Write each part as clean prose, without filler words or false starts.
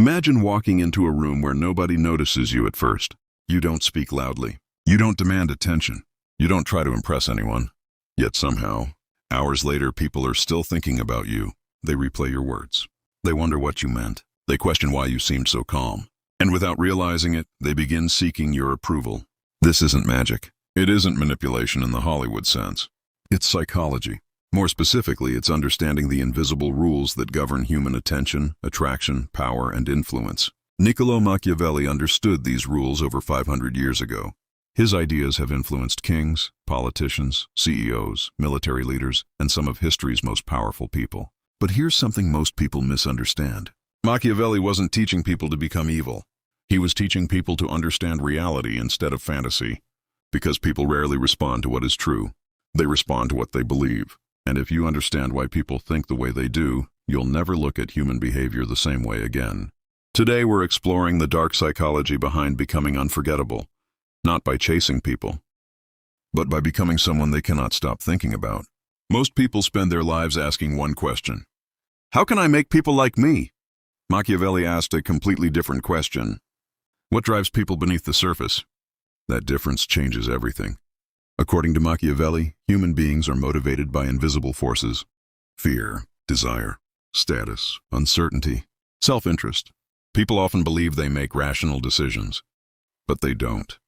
Imagine walking into a room where nobody notices you at first. You don't speak loudly. You don't demand attention. You don't try to impress anyone. Yet somehow, hours later, people are still thinking about you. They replay your words. They wonder what you meant. They question why you seemed so calm. And without realizing it, they begin seeking your approval. This isn't magic. It isn't manipulation in the Hollywood sense. It's psychology. More specifically, it's understanding the invisible rules that govern human attention, attraction, power, and influence. Niccolò Machiavelli understood these rules over 500 years ago. His ideas have influenced kings, politicians, CEOs, military leaders, and some of history's most powerful people. But here's something most people misunderstand. Machiavelli wasn't teaching people to become evil. He was teaching people to understand reality instead of fantasy. Because people rarely respond to what is true. They respond to what they believe. And if you understand why people think the way they do, you'll never look at human behavior the same way again. Today we're exploring the dark psychology behind becoming unforgettable, not by chasing people, but by becoming someone they cannot stop thinking about. Most people spend their lives asking one question: how can I make people like me? Machiavelli asked a completely different question. What drives people beneath the surface? That difference changes everything. According to Machiavelli, human beings are motivated by invisible forces: fear, desire, status, uncertainty, self-interest. People often believe they make rational decisions, but they don't.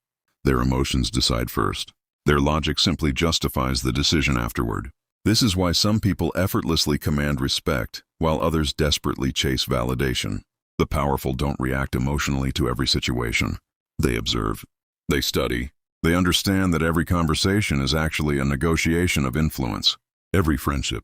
Their emotions decide first. Their logic simply justifies the decision afterward. This is why some people effortlessly command respect, while others desperately chase validation. The powerful don't react emotionally to every situation. They observe. They study. They understand that every conversation is actually a negotiation of influence. Every friendship,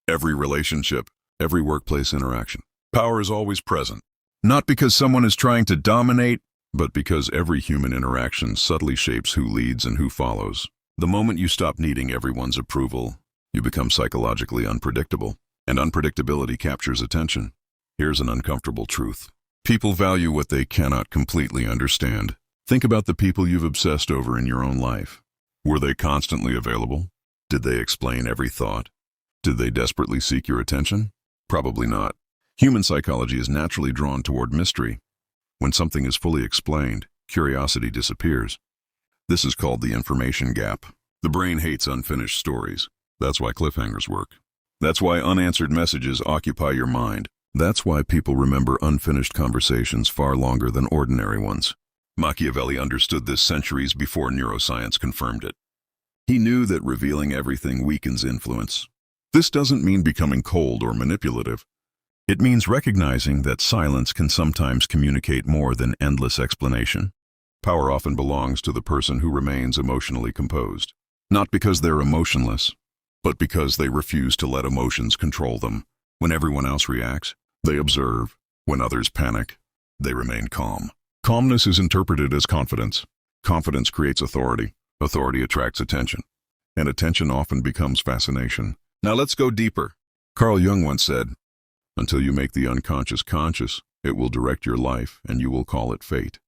every relationship, every workplace interaction. Power is always present. Not because someone is trying to dominate, but because every human interaction subtly shapes who leads and who follows. The moment you stop needing everyone's approval, you become psychologically unpredictable, and unpredictability captures attention. Here's an uncomfortable truth. People value what they cannot completely understand. Think about the people you've obsessed over in your own life. Were they constantly available? Did they explain every thought? Did they desperately seek your attention? Probably not. Human psychology is naturally drawn toward mystery. When something is fully explained, curiosity disappears. This is called the information gap. The brain hates unfinished stories. That's why cliffhangers work. That's why unanswered messages occupy your mind. That's why people remember unfinished conversations far longer than ordinary ones. Machiavelli understood this centuries before neuroscience confirmed it. He knew that revealing everything weakens influence. This doesn't mean becoming cold or manipulative. It means recognizing that silence can sometimes communicate more than endless explanation. Power often belongs to the person who remains emotionally composed. Not because they're emotionless, but because they refuse to let emotions control them. When everyone else reacts, they observe. When others panic, they remain calm. Calmness is interpreted as confidence. Confidence creates authority. Authority attracts attention. And attention often becomes fascination. Now let's go deeper. Carl Jung once said, "Until you make the unconscious conscious, it will direct your life and you will call it fate."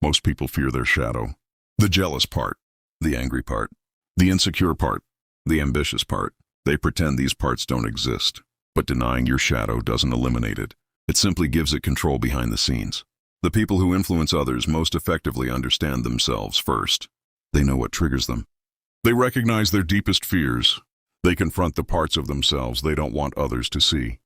Most people fear their shadow. The jealous part, the angry part, the insecure part, the ambitious part. They pretend these parts don't exist. But denying your shadow doesn't eliminate it. It simply gives it control behind the scenes. The people who influence others most effectively understand themselves first. They know what triggers them. They recognize their deepest fears. They confront the parts of themselves they don't want others to see.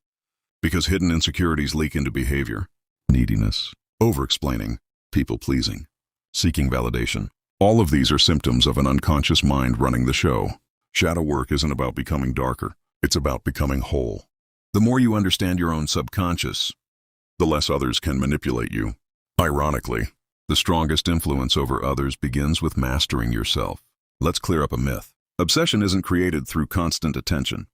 Because hidden insecurities leak into behavior. Neediness, over-explaining, people-pleasing, seeking validation. All of these are symptoms of an unconscious mind running the show. Shadow work isn't about becoming darker. It's about becoming whole. The more you understand your own subconscious, the less others can manipulate you. Ironically, the strongest influence over others begins with mastering yourself. Let's clear up a myth. Obsession isn't created through constant attention.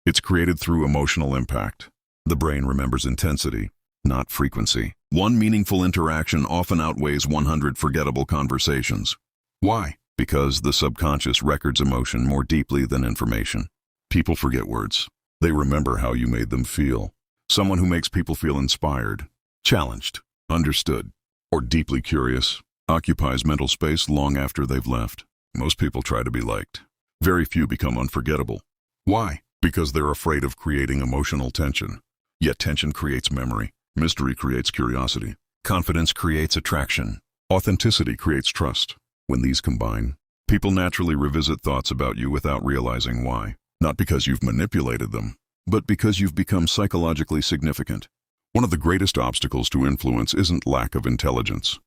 It's created through emotional impact. The brain remembers intensity, not frequency. One meaningful interaction often outweighs 100 forgettable conversations. Why? Because the subconscious records emotion more deeply than information. People forget words. They remember how you made them feel. Someone who makes people feel inspired, challenged, understood, or deeply curious occupies mental space long after they've left. Most people try to be liked. Very few become unforgettable. Why? Because they're afraid of creating emotional tension. Yet tension creates memory. Mystery creates curiosity. Confidence creates attraction. Authenticity creates trust. When these combine, people naturally revisit thoughts about you without realizing why. Not because you've manipulated them, but because you've become psychologically significant. One of the greatest obstacles to influence isn't lack of intelligence.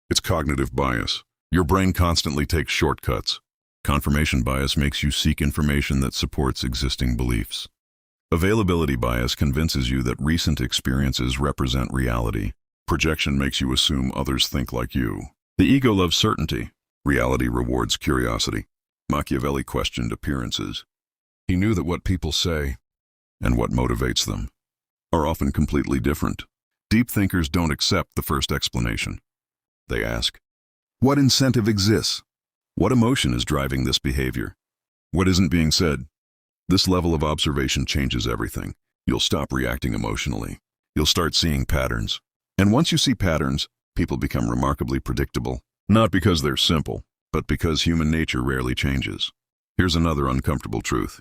It's cognitive bias. Your brain constantly takes shortcuts. Confirmation bias makes you seek information that supports existing beliefs. Availability bias convinces you that recent experiences represent reality. Projection makes you assume others think like you. The ego loves certainty. Reality rewards curiosity. Machiavelli questioned appearances. He knew that what people say and what motivates them are often completely different. Deep thinkers don't accept the first explanation. They ask, what incentive exists? What emotion is driving this behavior? What isn't being said? This level of observation changes everything. You'll stop reacting emotionally. You'll start seeing patterns. And once you see patterns, people become remarkably predictable. Not because they're simple, but because human nature rarely changes. Here's another uncomfortable truth.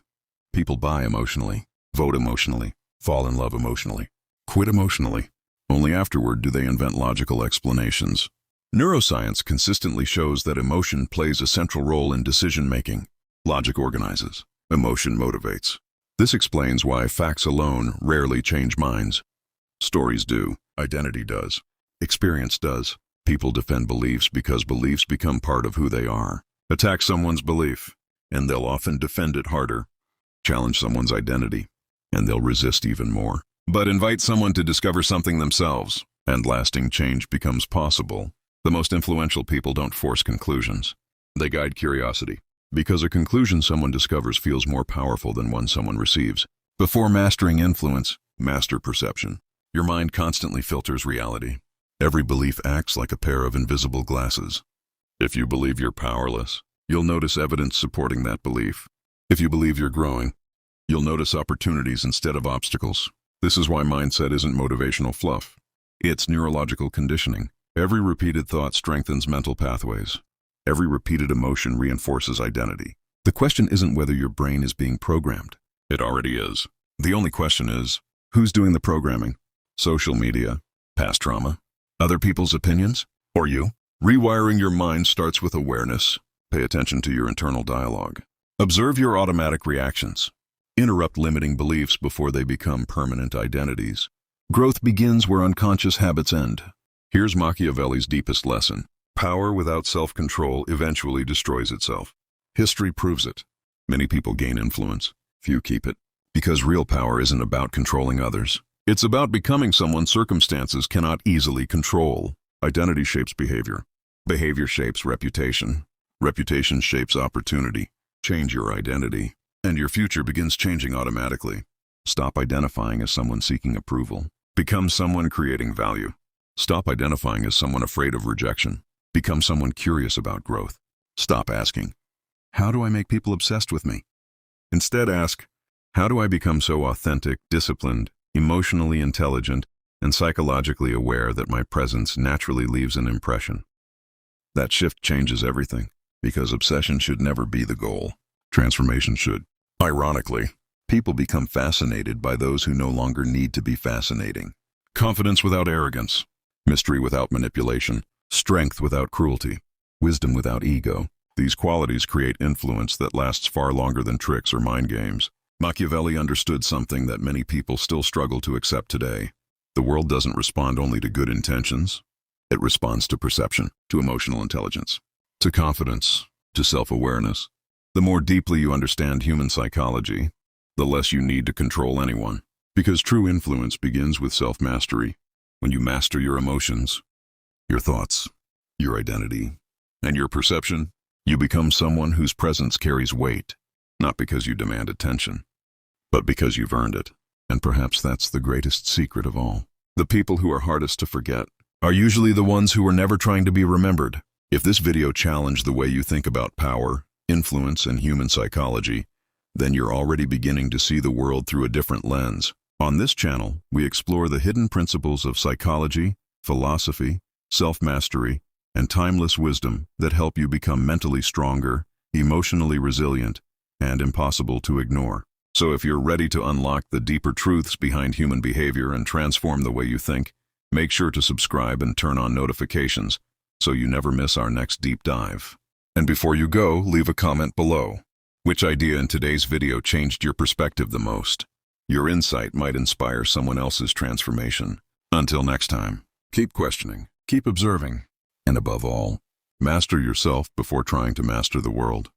People buy emotionally, vote emotionally, fall in love emotionally, quit emotionally. Only afterward do they invent logical explanations. Neuroscience consistently shows that emotion plays a central role in decision-making. Logic organizes. Emotion motivates. This explains why facts alone rarely change minds. Stories do. Identity does. Experience does. People defend beliefs because beliefs become part of who they are. Attack someone's belief, and they'll often defend it harder. Challenge someone's identity, and they'll resist even more. But invite someone to discover something themselves, and lasting change becomes possible. The most influential people don't force conclusions. They guide curiosity. Because a conclusion someone discovers feels more powerful than one someone receives. Before mastering influence, master perception. Your mind constantly filters reality. Every belief acts like a pair of invisible glasses. If you believe you're powerless, you'll notice evidence supporting that belief. If you believe you're growing, you'll notice opportunities instead of obstacles. This is why mindset isn't motivational fluff. It's neurological conditioning. Every repeated thought strengthens mental pathways. Every repeated emotion reinforces identity. The question isn't whether your brain is being programmed. It already is. The only question is, who's doing the programming? Social media, past trauma, other people's opinions, or you? Rewiring your mind starts with awareness. Pay attention to your internal dialogue. Observe your automatic reactions. Interrupt limiting beliefs before they become permanent identities. Growth begins where unconscious habits end. Here's Machiavelli's deepest lesson. Power without self-control eventually destroys itself. History proves it. Many people gain influence. Few keep it. Because real power isn't about controlling others. It's about becoming someone circumstances cannot easily control. Identity shapes behavior. Behavior shapes reputation. Reputation shapes opportunity. Change your identity, and your future begins changing automatically. Stop identifying as someone seeking approval. Become someone creating value. Stop identifying as someone afraid of rejection. Become someone curious about growth. Stop asking, how do I make people obsessed with me? Instead ask, how do I become so authentic, disciplined, emotionally intelligent, and psychologically aware that my presence naturally leaves an impression? That shift changes everything, because obsession should never be the goal. Transformation should. Ironically, people become fascinated by those who no longer need to be fascinating. Confidence without arrogance. Mystery without manipulation. Strength without cruelty. Wisdom without ego. These qualities create influence that lasts far longer than tricks or mind games. Machiavelli understood something that many people still struggle to accept today. The world doesn't respond only to good intentions. It responds to perception, to emotional intelligence, to confidence, to self-awareness. The more deeply you understand human psychology, the less you need to control anyone. Because true influence begins with self-mastery. When you master your emotions, your thoughts, your identity, and your perception, you become someone whose presence carries weight, not because you demand attention, but because you've earned it. And perhaps that's the greatest secret of all. The people who are hardest to forget are usually the ones who are never trying to be remembered. If this video challenged the way you think about power, influence, and human psychology, then you're already beginning to see the world through a different lens. On this channel, we explore the hidden principles of psychology, philosophy, self-mastery, and timeless wisdom that help you become mentally stronger, emotionally resilient, and impossible to ignore. So if you're ready to unlock the deeper truths behind human behavior and transform the way you think, Make sure to subscribe and turn on notifications so you never miss our next deep dive. And before you go, leave a comment below. Which idea in today's video changed your perspective the most? Your insight might inspire someone else's transformation. Until next time, keep questioning, keep observing, and above all, master yourself before trying to master the world.